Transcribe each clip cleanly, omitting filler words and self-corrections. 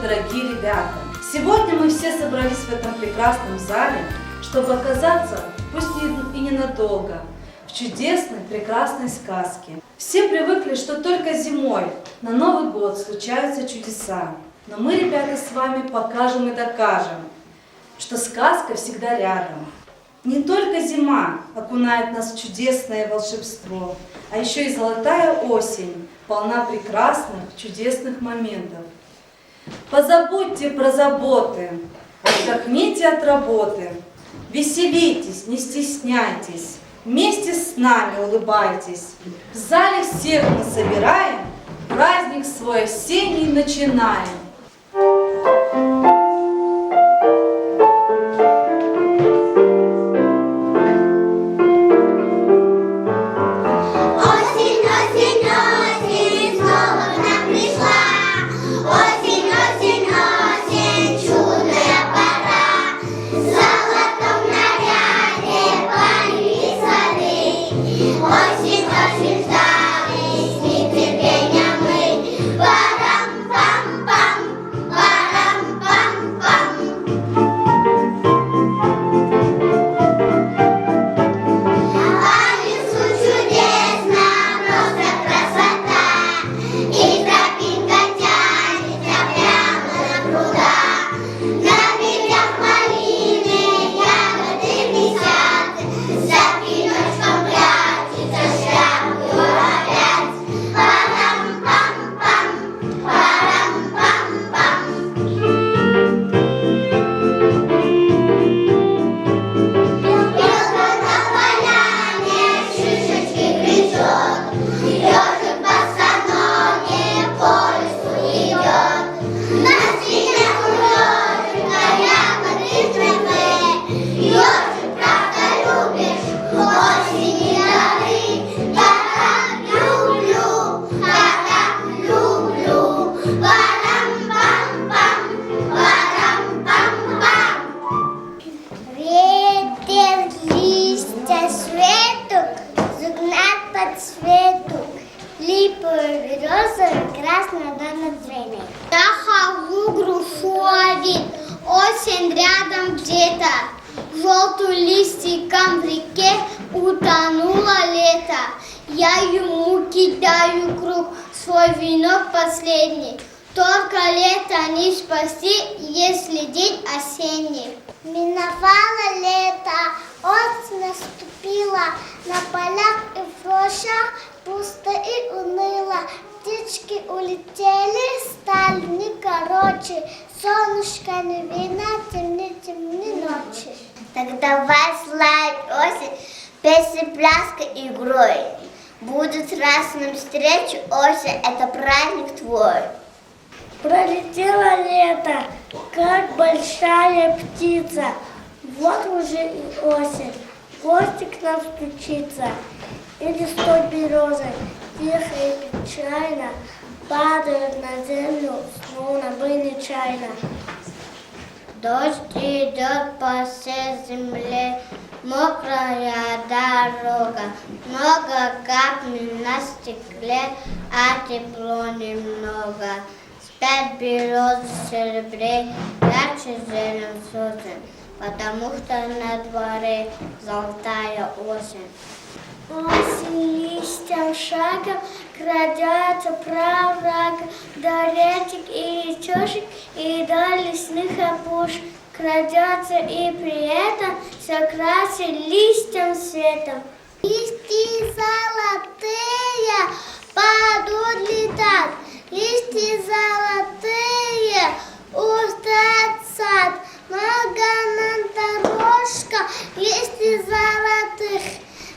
дорогие ребята! Сегодня мы все собрались в этом прекрасном зале, чтобы оказаться, пусть и ненадолго, в чудесной, прекрасной сказке. Все привыкли, что только зимой на Новый год случаются чудеса. Но мы, ребята, с вами покажем и докажем, что сказка всегда рядом. Не только зима окунает нас в чудесное волшебство, а еще и золотая осень полна прекрасных, чудесных моментов. Позабудьте про заботы, отдохните от работы, веселитесь, не стесняйтесь, вместе с нами улыбайтесь. В зале всех мы собираем, праздник свой осенний начинаем. Осень рядом где-то, желтым листиком в реке утонуло лето. Я ему кидаю круг, свой венок последний. Только лето не спасти, если день осенний. Миновало лето, осень наступила, на полях и в рощах пусто и уныло. Птички улетели, стали не короче, солнышко не видно, темни ночи. Так давай славить осень песней, пляской и игрой. Будет раз нам встречу, осень, это праздник твой. Пролетело лето, как большая птица, вот уже и осень, в гости к нам стучится. И листок березы тихо и печально падают на землю, словно бы нечаянно. Дождь идет по всей земле, мокрая дорога, много капель на стекле, а тепло немного. Спят березы в серебре, ярче зелен сосен, потому что на дворе золотая осень. Осень листьям шагом крадется правраг, до речек и речушек, и до лесных опушек. Крадется и при этом все краше листьям светом. Листья золотые падут летят, листья золотые устает сад. Много на дорожках листья золотых.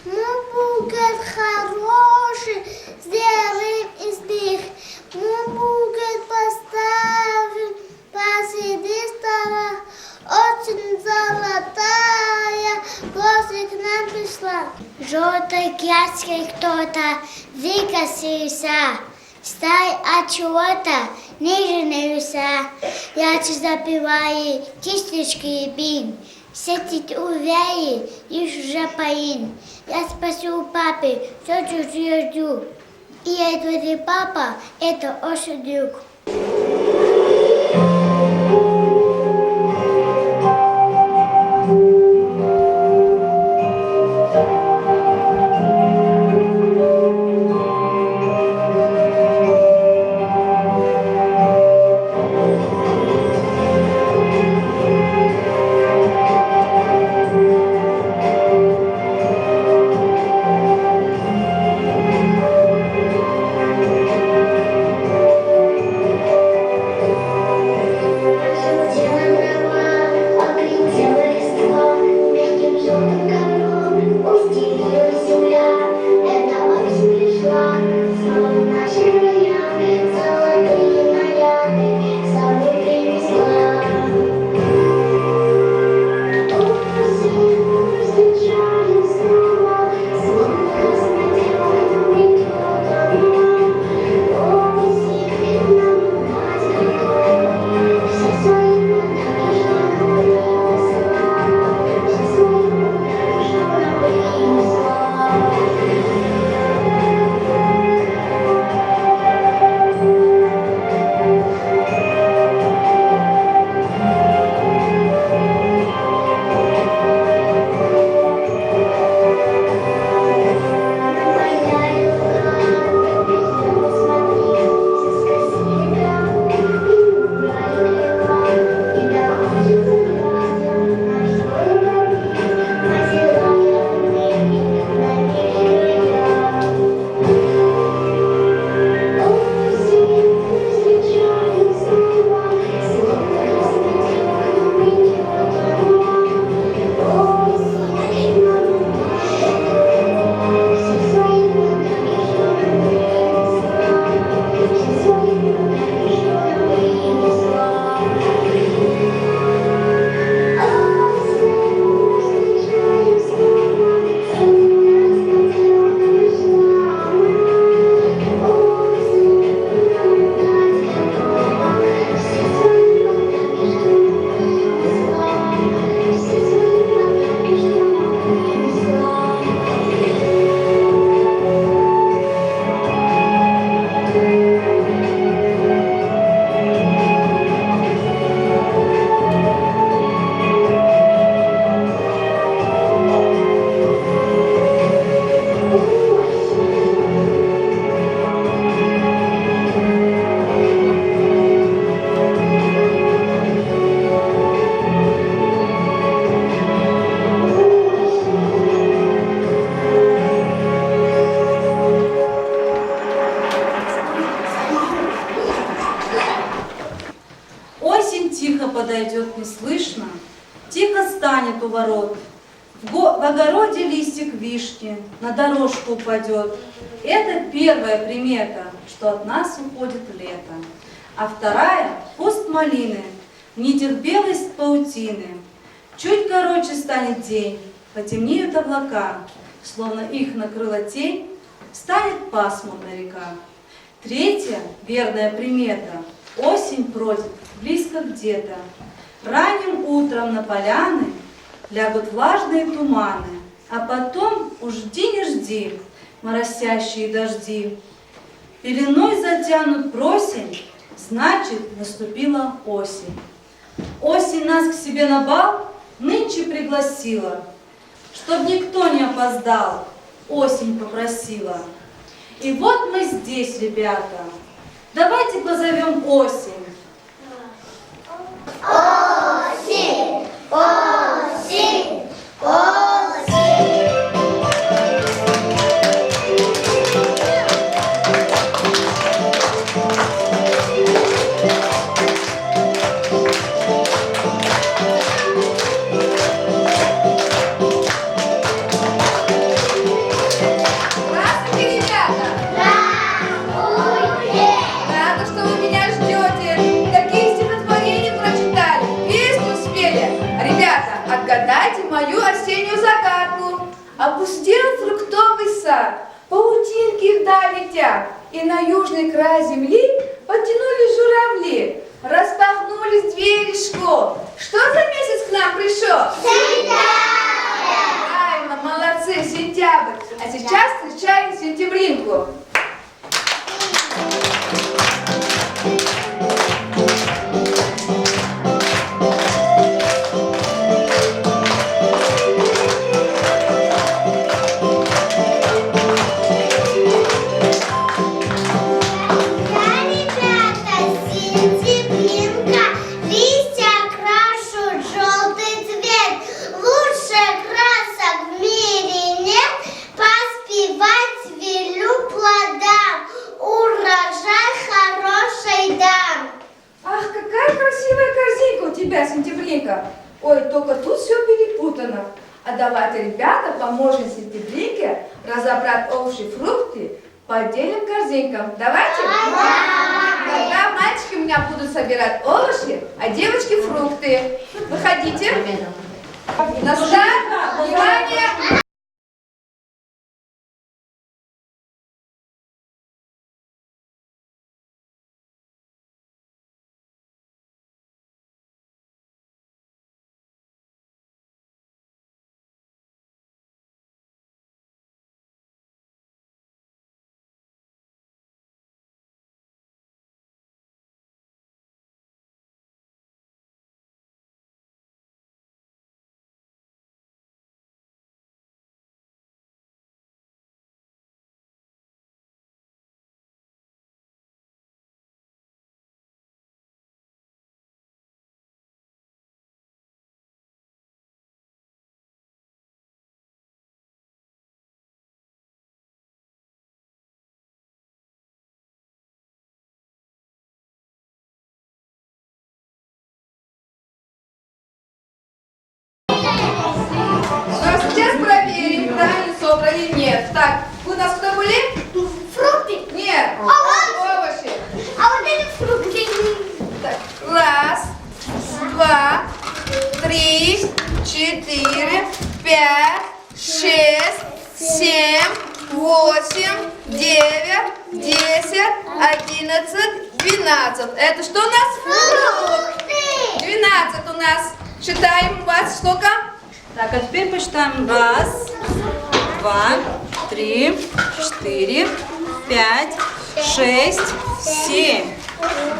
Мы будет хороший, сделаем из них. Мы будет поставим посреди стола. Очень золотая, гостья к нам пришла. Желтой краской кто-то выкосился. Стай от чего-то ниже веса. Я запиваю кисточки и бин. Сетить увяи, лишь уже поин. Я спасу папе, все чужие жду. И это не папа, это очень друг. тихо подойдет неслышно, тихо станет у ворот. В огороде листик вишни на дорожку упадет. Это первая примета, что от нас уходит лето. А вторая — куст малины, в нитях белой паутины. Чуть короче станет день, потемнеют облака, словно их накрыла тень, станет пасмурная река. Третья верная примета — осень бродит близко где-то. Ранним утром на поляны лягут влажные туманы, а потом уж жди не жди моросящие дожди. Пеленой затянут просень, значит, наступила осень. Осень нас к себе на бал нынче пригласила, чтоб никто не опоздал, осень попросила. И вот мы здесь, ребята, давайте позовем осень. Осень, осень, осень. Здравствуйте, ребята! Рада, что вы меня ждете. Какие стихотворения прочитали? Песню спели? Ребята, отгадайте мою осеннюю загадку. Опустел фруктовый сад, паутинки вдаль летят, и на южный край земли потянулись журавли. Распахнулись двери школ. Что за месяц к нам пришел? Правильно, молодцы, сентябрь. А сейчас встречаем сентябринку. Сентябринка. Ой, только тут все перепутано. А давайте, ребята, поможем Сентябринке разобрать овощи и фрукты по отдельным корзинкам. Давайте? Тогда мальчики у меня будут собирать овощи, а девочки фрукты. Выходите. На старт. Внимание. Сейчас проверим, правильно собрали или нет. Так, у нас кто были? Фрукты. Нет. Овощи. Овощи. А вот это фрукты. Так, раз, два, три, 4, 5, 6, 7, 8, 9, 10, 11, 12. Это что у нас? Фрукты. 12 у нас. Считаем у вас сколько? Так, а теперь посчитаем. 1, 2, 3, 4, 5, 6, 7,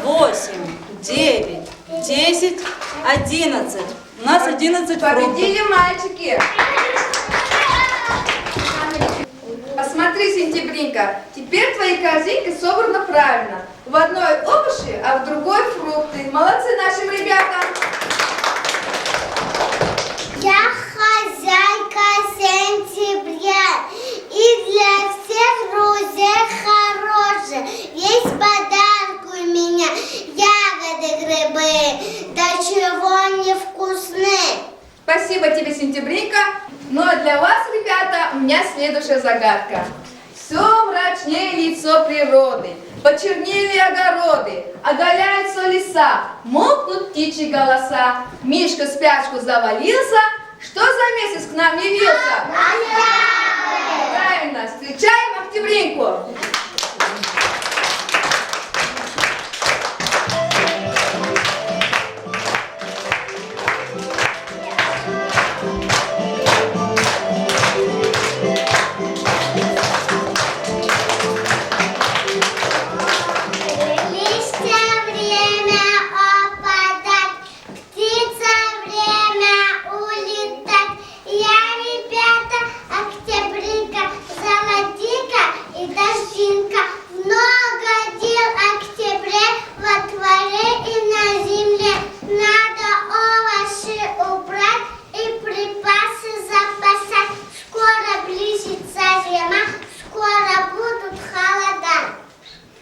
8, 9, 10, 11. У нас 11 фруктов. Победили мальчики. Посмотри, Сентябринка, теперь твои корзинки собраны правильно. В одной овощи, а в другой фрукты. Молодцы нашим ребятам. Я хозяйка сентября, и для всех друзей хорошая. Есть подарок у меня, ягоды, грибы, да вкусны. Спасибо тебе, Сентябринка. Ну а для вас, ребята, у меня следующая загадка. Все мрачнее лицо природы, почернели огороды, оголяются леса, мокнут птичьи голоса. Мишка в спячку завалился, что за месяц к нам явился? Правильно, встречаем Октябринку. Листья время опадать, птица время улетать. Я, ребята, Октябринка, золотинка и дождинка. Много дел октябре во дворе и на земле. Надо овощи убрать и припасы запасать. Скоро близится зима, скоро будут холода.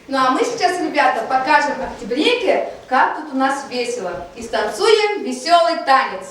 Ну а мы сейчас, ребята, покажем Октябринке, как тут у нас весело. И станцуем веселый танец.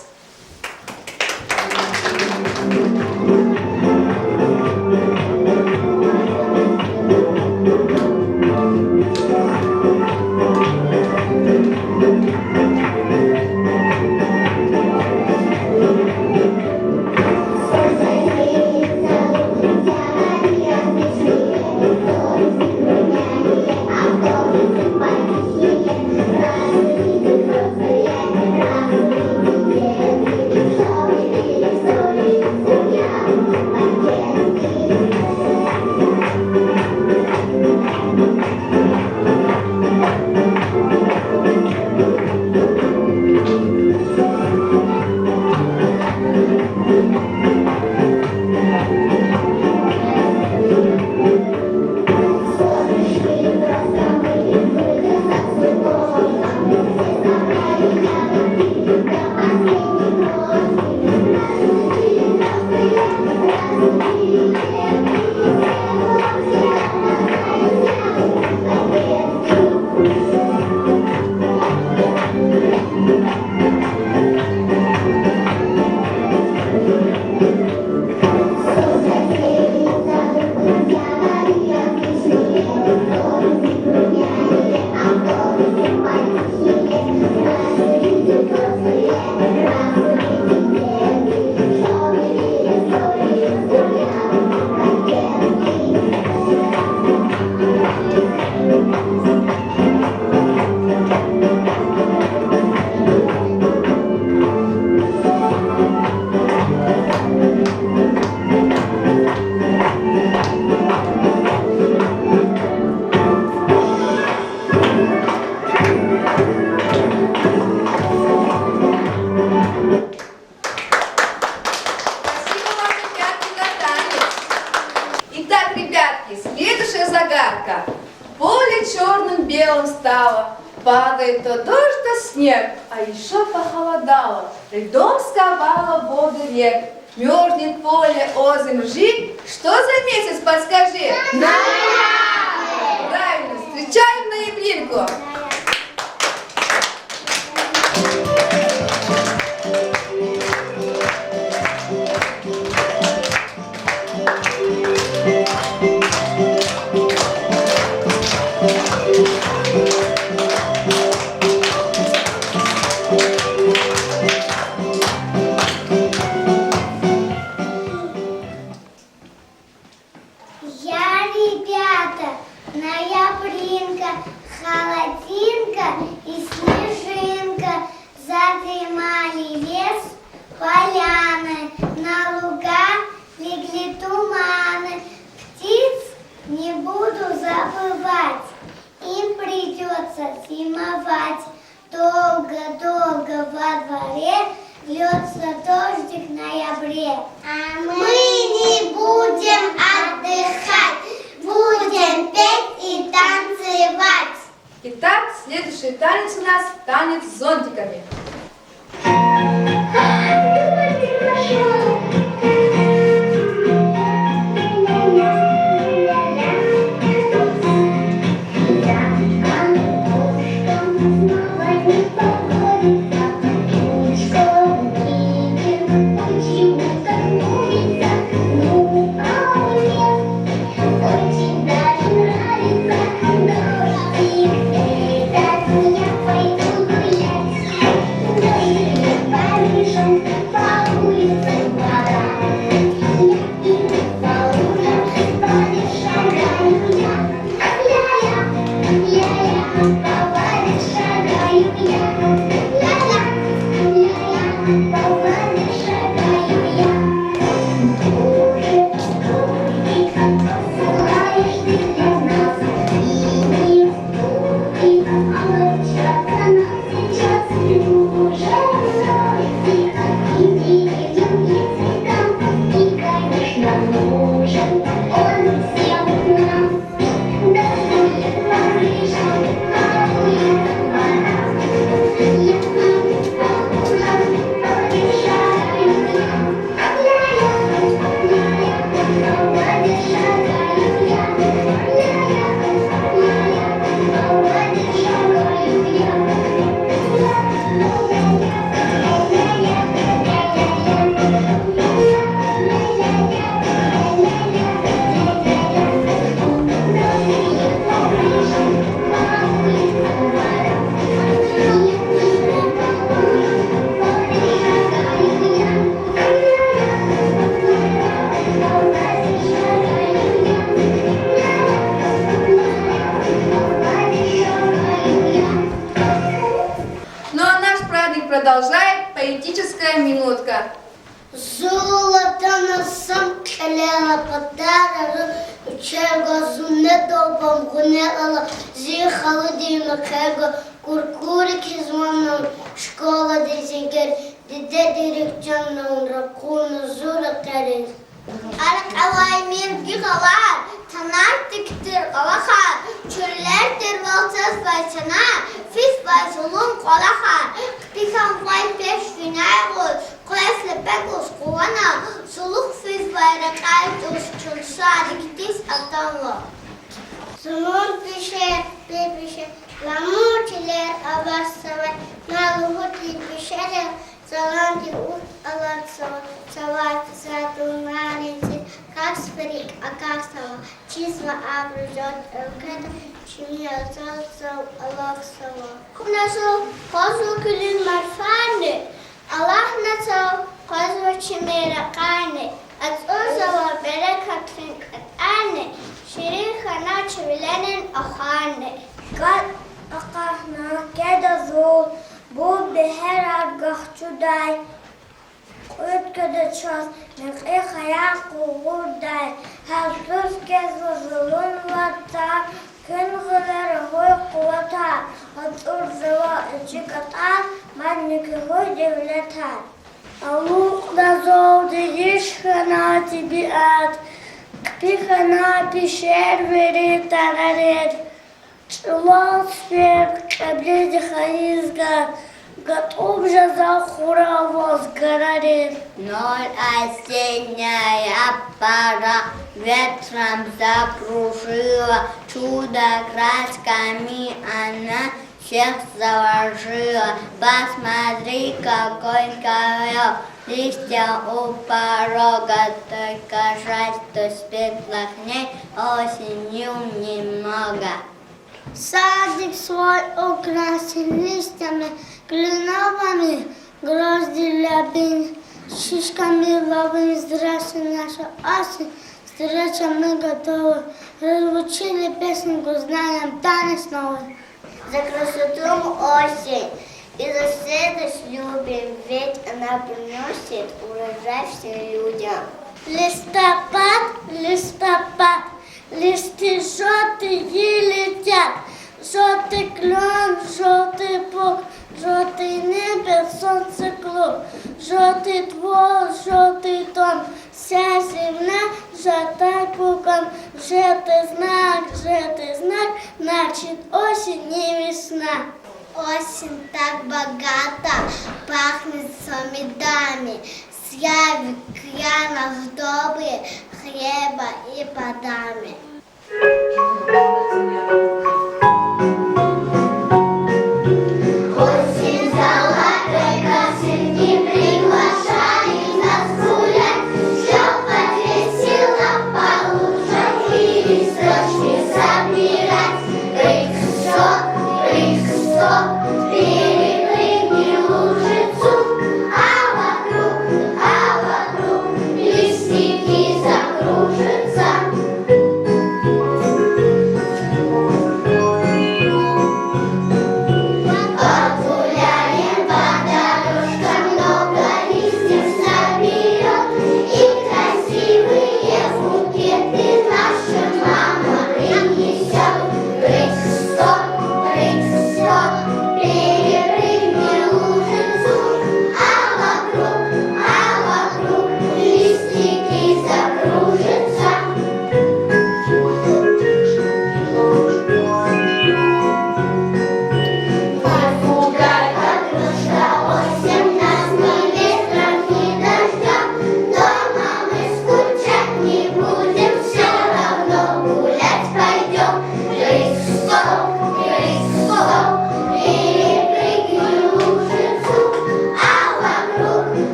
загадка. Поле черным-белым стало, падает то дождь, то снег, а еще похолодало, льдом сковало воды рек. Мерзнет поле озим жить, что за месяц, подскажи? Ноябрь! Правильно, встречаем ноябринку. Я, ребята, ноябринка, холодинка и снежинка. Задремали лес, поляны, на луга легли туманы. Птиц не буду забывать, им придется зимовать. Долго-долго во дворе льется дождик в ноябре. А мы не будем отдыхать, будем петь и танцевать. Итак, следующий танец у нас танец с зонтиками. Снова не погодится, Ну а наш праздник продолжает поэтическая минутка. Золото на сам келела подарила, чего зумне добам гунела, з'їхали дімакего, куркурики звоном, школа дизігер, диде дирекционна ракуна зура керин. Арак алай мен гигалар, танар тиктир алахар, чөрлертир валцаз байсана, физ байсулун колахар, кпихан вай пеш финайгур, коясле пеклус кувана, сулух физ байракай туш чунса диктис атанла. Сулун пише, пепише, ламучилер абасавай, налухутин пишелер, Саланти ут алаксава, салат сатунаринци, как сферик, а как сава, числа обрежет элкета, чимия салсав алаксава. Кунасу, козу килин марфани, Аллах насав, козу чимира кайни, от узава берекатрин от ани, шириха начи виленин ахани. Гад акахна кеда зул, Bu beher agahçuday, ötkede çaz, nek'i hayal kuğurday, hasız gezvazılın vatta, kün gıları huy kuvata, hatur zıva içi katar, manniki huy devletar. Алух назов дишхана тибиат, кпихана пишер вери тарарет, чулал спек, кабледи хаизга, готов же за хуравоз горарет. Ноль осенняя пора ветром закружила, чудо красками она всех заложила. Посмотри, какой ковер, листья у порога, только жаль, что светлых дней осенью немного. Садик свой украсен листьями, кленовыми, грозди лябин, шишками ловым. Здравствуй, наша осень, встреча мы готовы. Разучили песенку, знаем танец новый. За красоту осень и за свежесть любим, ведь она приносит урожай всем людям. Листопад, листопад, листы желтые летят, желтый клен, желтый пух, желтый небо, солнце клуб, желтый твор, желтый тон, вся земля сжата пуком, желтый знак, значит осень не весна. Осень так богата, пахнет медами, с яви кранов добрые, хлеба и подами. Осень золотой косы не приглашает нас гулять, все подвесила получше и листочки собирать. Рик-сок, перепрыгни лужицу, а вокруг листики закружатся.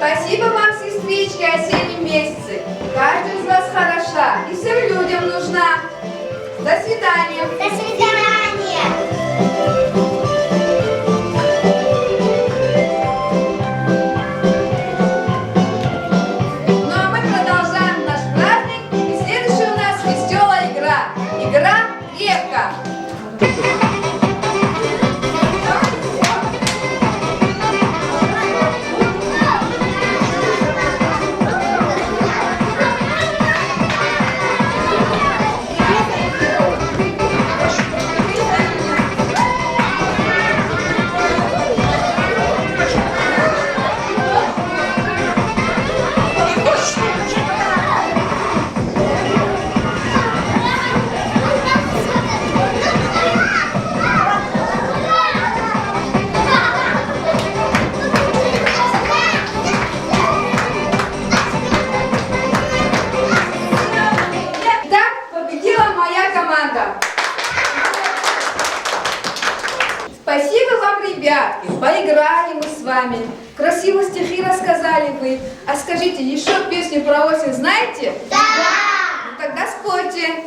Спасибо вам, сестрички, осенние месяцы. Каждая из вас хороша и всем людям нужна. До свидания. До свидания. Ну а мы продолжаем наш праздник. И следующая у нас веселая игра. Игра «Репка». Так победила моя команда. Спасибо вам, ребятки. Поиграли мы с вами. Красиво стихи рассказали вы. А скажите, еще песню про осень знаете? Да! Ну, тогда спойте.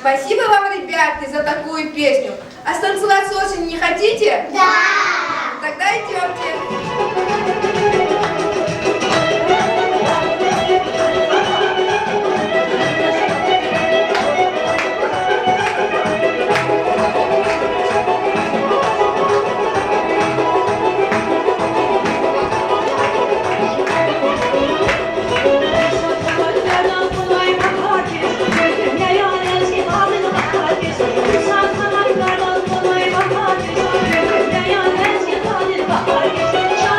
Спасибо вам, ребятки, за такую песню. А станцевать с осенью не хотите? Да! Тогда идемте. Bahar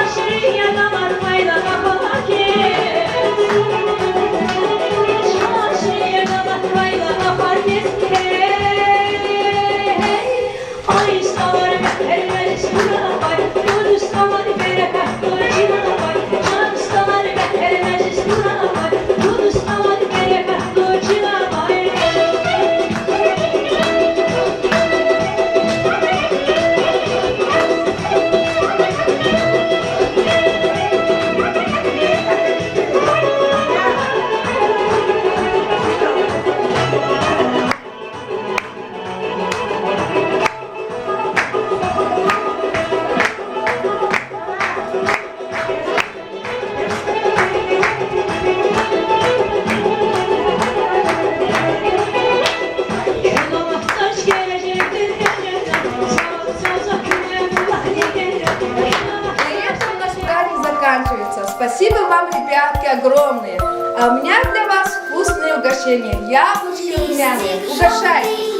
Спасибо вам, ребятки, огромные. А у меня для вас вкусные угощения. Яблочки румяные. Угощайте.